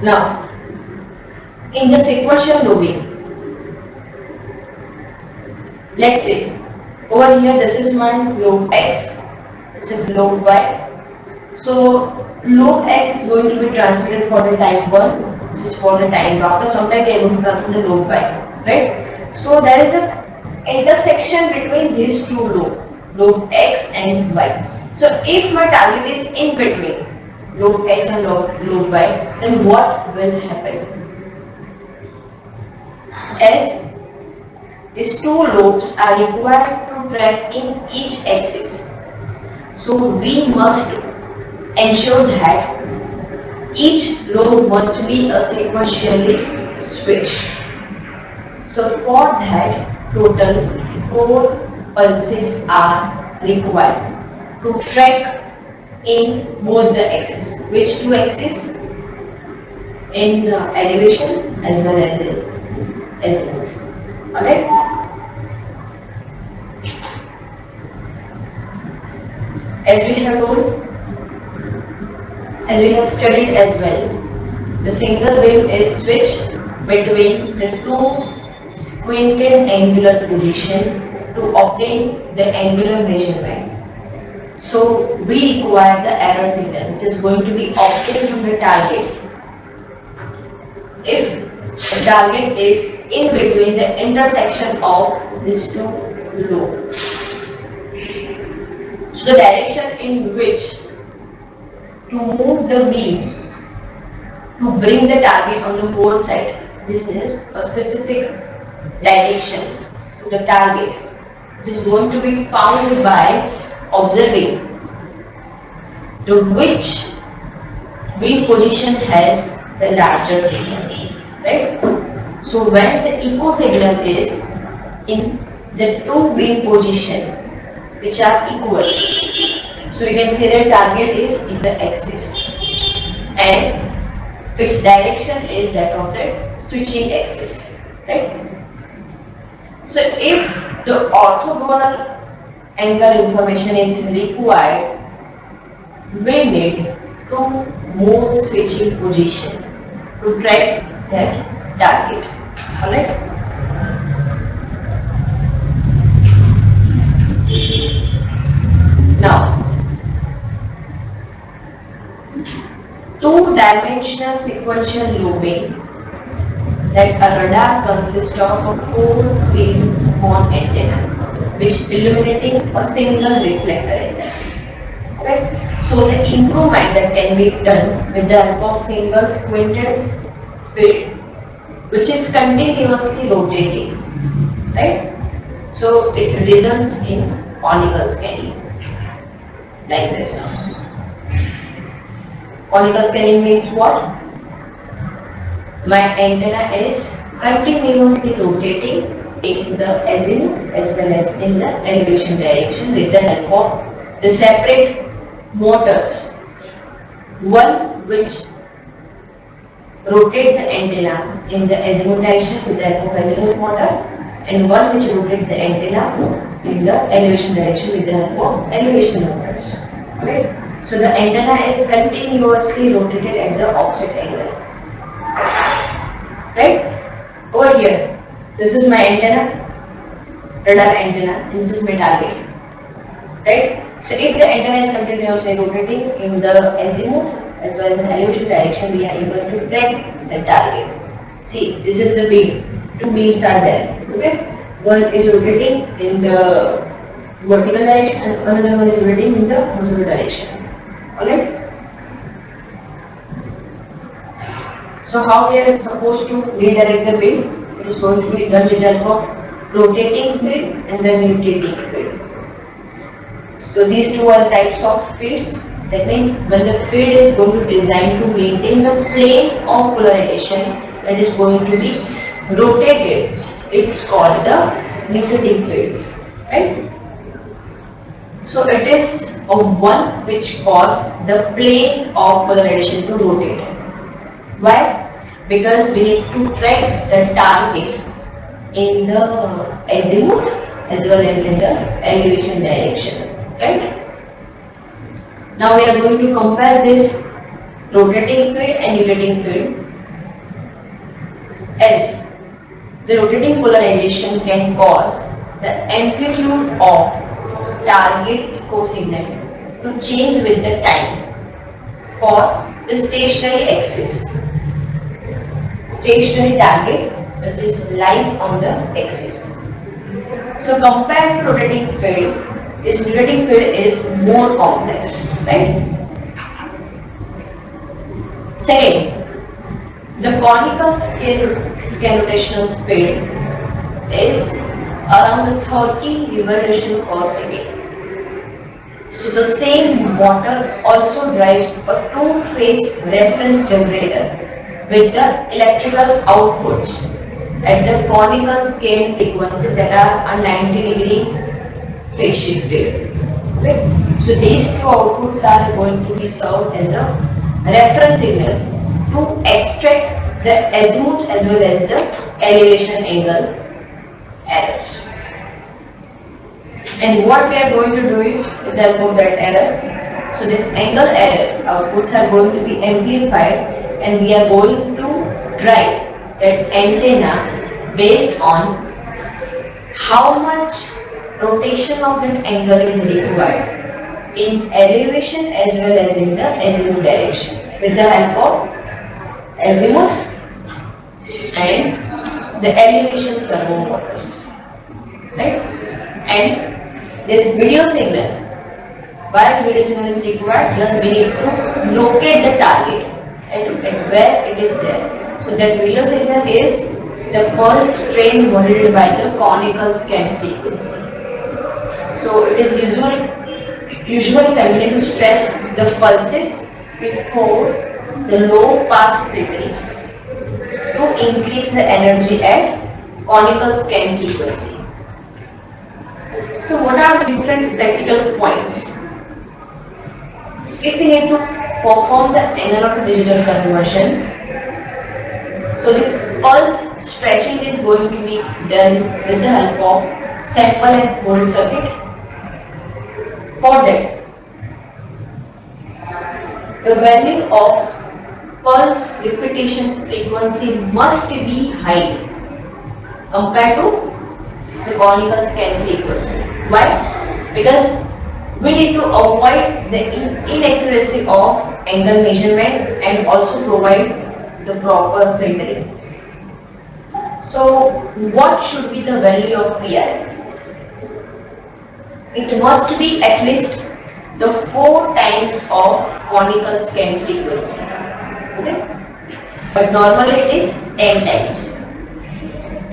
Now, in the sequential lobing, let's say over here this is my lobe X, this is lobe Y. So lobe X is going to be transmitted for the time 1, this is for the time 2. After some time we are going to transmit the lobe Y, right? So there is a intersection between these two lobe X and Y. So if my target is in between lobe X and lobe Y, then what will happen? As these two lobes are required to track in each axis, so we must ensure that each lobe must be a sequentially switched. So for that, total 4 pulses are required to track in both the axes. Which two axes? In elevation as well as in azimuth. Alright? As we have told, as we have studied as well, the single beam is switched between the two squinted angular position to obtain the angular measurement. So we require the error signal which is going to be obtained from the target. If the target is in between the intersection of these two lobes, so the direction in which to move the beam to bring the target on the port side, this is a specific direction to the target which is going to be found by observing to which beam position has the larger signal, right? So when the echo signal is in the two beam position which are equal, so we can say the target is in the axis and its direction is that of the switching axis, right? So if the orthogonal angle information is required, we need to move switching position to track that target. Alright? Now, two-dimensional sequential lobing, that a radar consists of a 4-beam horn antenna which illuminating a single reflector antenna. Right? So the improvement that can be done with the help of single squinted field which is continuously rotating, right? So it results in conical scanning like this. Conical scanning means what? My antenna is continuously rotating in the azimuth as well as in the elevation direction with the help of the separate motors. One which rotates the antenna in the azimuth direction with the help of azimuth motor, and one which rotates the antenna in the elevation direction with the help of elevation motors. Right? So the antenna is continuously rotated at the opposite angle. Right? Over here, this is my antenna, radar antenna, and this is my target. Right? So if the antenna is continuously rotating in the azimuth as well as in elevation direction, we are able to track the target. See, this is the beam. Two beams are there. Okay? One is rotating in the vertical direction and another one is rotating in the horizontal direction. Alright? So how we are supposed to redirect the beam? It is going to be done with the help of rotating field and then rotating field. So these two are types of fields. That means when the field is going to be designed to maintain the plane of polarization that is going to be rotated, it's called the rotating field, right? So it is a one which causes the plane of polarization to rotate. Why? Because we need to track the target in the azimuth as well as in the elevation direction. Right? Now we are going to compare this rotating field and rotating field. as the rotating polarization can cause the amplitude of target cosignal to change with the time for the stationary axis, stationary target which is lies on the axis. So compared to rotating field, this rotating field is more complex, right? Second, the conical scale rotational speed is around 30 revolution per second. So the same motor also drives a two-phase reference generator with the electrical outputs at the conical scale frequency that are a 90-degree phase shifted. Right? So these two outputs are going to be served as a reference signal to extract the azimuth as well as the elevation angle errors. And what we are going to do is with the help of that error. So this angle error outputs are going to be amplified and we are going to drive that antenna based on how much rotation of that angle is required in elevation as well as in the azimuth direction with the help of azimuth and the elevation servo motors, right? And this video signal, why video signal is required? Because we need to locate the target and where it is there. So that video signal is the pulse train modulated by the conical scan frequency. So it is usually convenient to stretch the pulses before the low pass filtering to increase the energy at conical scan frequency. So what are the different practical points? If we need to perform the analog to digital conversion, so the pulse stretching is going to be done with the help of sample and hold circuit. For that, the value of pulse repetition frequency must be high compared to the conical scan frequency. Why? Because we need to avoid the inaccuracy of angle measurement and also provide the proper filtering. So what should be the value of PRF? It must be at least the 4 times of conical scan frequency. Okay? But normally it is 10 times.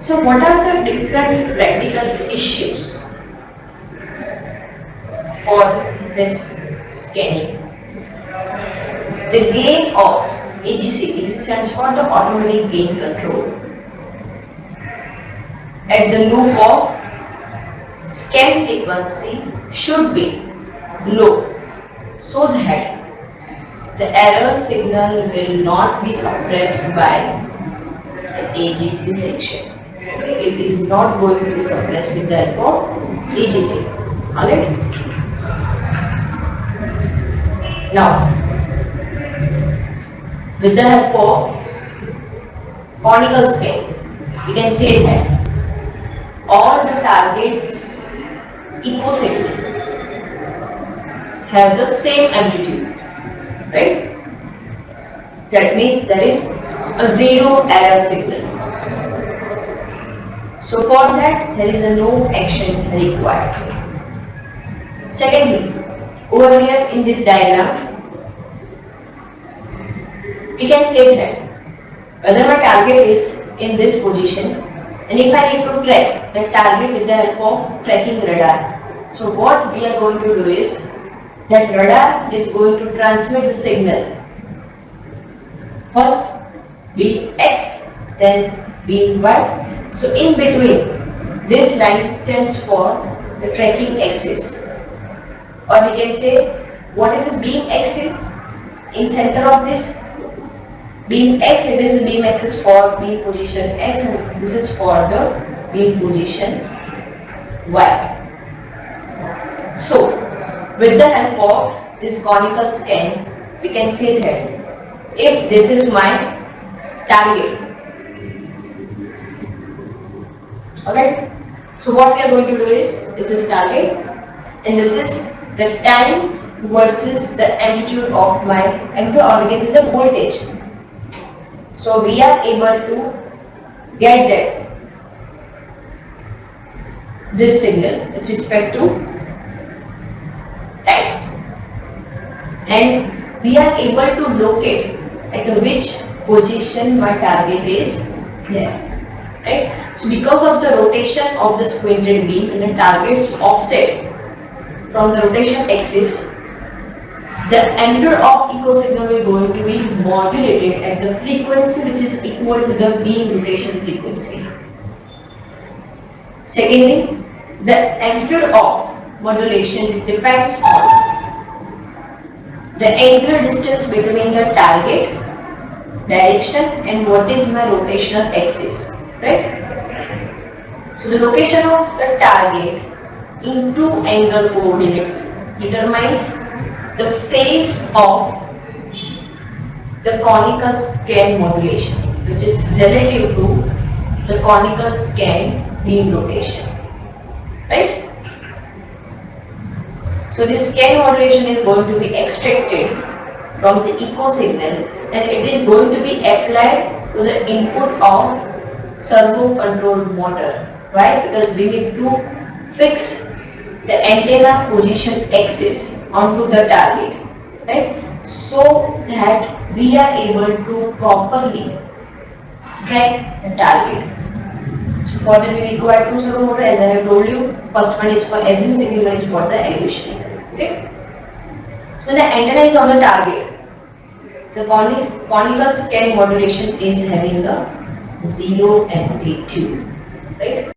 So what are the different practical issues for this scanning? The gain of AGC, AGC stands for the automatic gain control, at the loop of scan frequency should be low so that the error signal will not be suppressed by the AGC section. Okay, it is not going to be suppressed with the help of AGC. Alright. Now, with the help of conical scale, we can say that all the targets echo signal have the same amplitude, right? That means there is a zero error signal. So for that there is a no action required. Secondly, over here in this diagram, we can say that whether my target is in this position and if I need to track the target with the help of tracking radar. So what we are going to do is that radar is going to transmit the signal. First beam X, then beam Y. So in between, this line stands for the tracking axis. Or we can say, what is a beam axis? In center of this beam X, it is a beam axis for beam position X and this is for the beam position Y. So with the help of this conical scan, we can say that if this is my target Alright. So what we are going to do is, this is target, and this is the time versus the amplitude of my amplitude, or we can say the voltage. So we are able to get that this signal with respect to time, and we are able to locate at which position my target is there. Right? So because of the rotation of the squinted beam and the target's offset from the rotation axis, the amplitude of echo signal is going to be modulated at the frequency which is equal to the beam rotation frequency. Secondly, the amplitude of modulation depends on the angular distance between the target direction and what is my rotational axis. Right? So the location of the target in two angle coordinates determines the phase of the conical scan modulation, which is relative to the conical scan beam rotation. Right? So this scan modulation is going to be extracted from the echo signal, and it is going to be applied to the input of servo controlled motor. Why? Because we need to fix the antenna position axis onto the target, right? So that we are able to properly track the target. So for that we require two servo motor, as I have told you. First one is for azimut, second one is for the elevation. Okay. So when the antenna is on the target, the conical scan modulation is having a zero amplitude, right?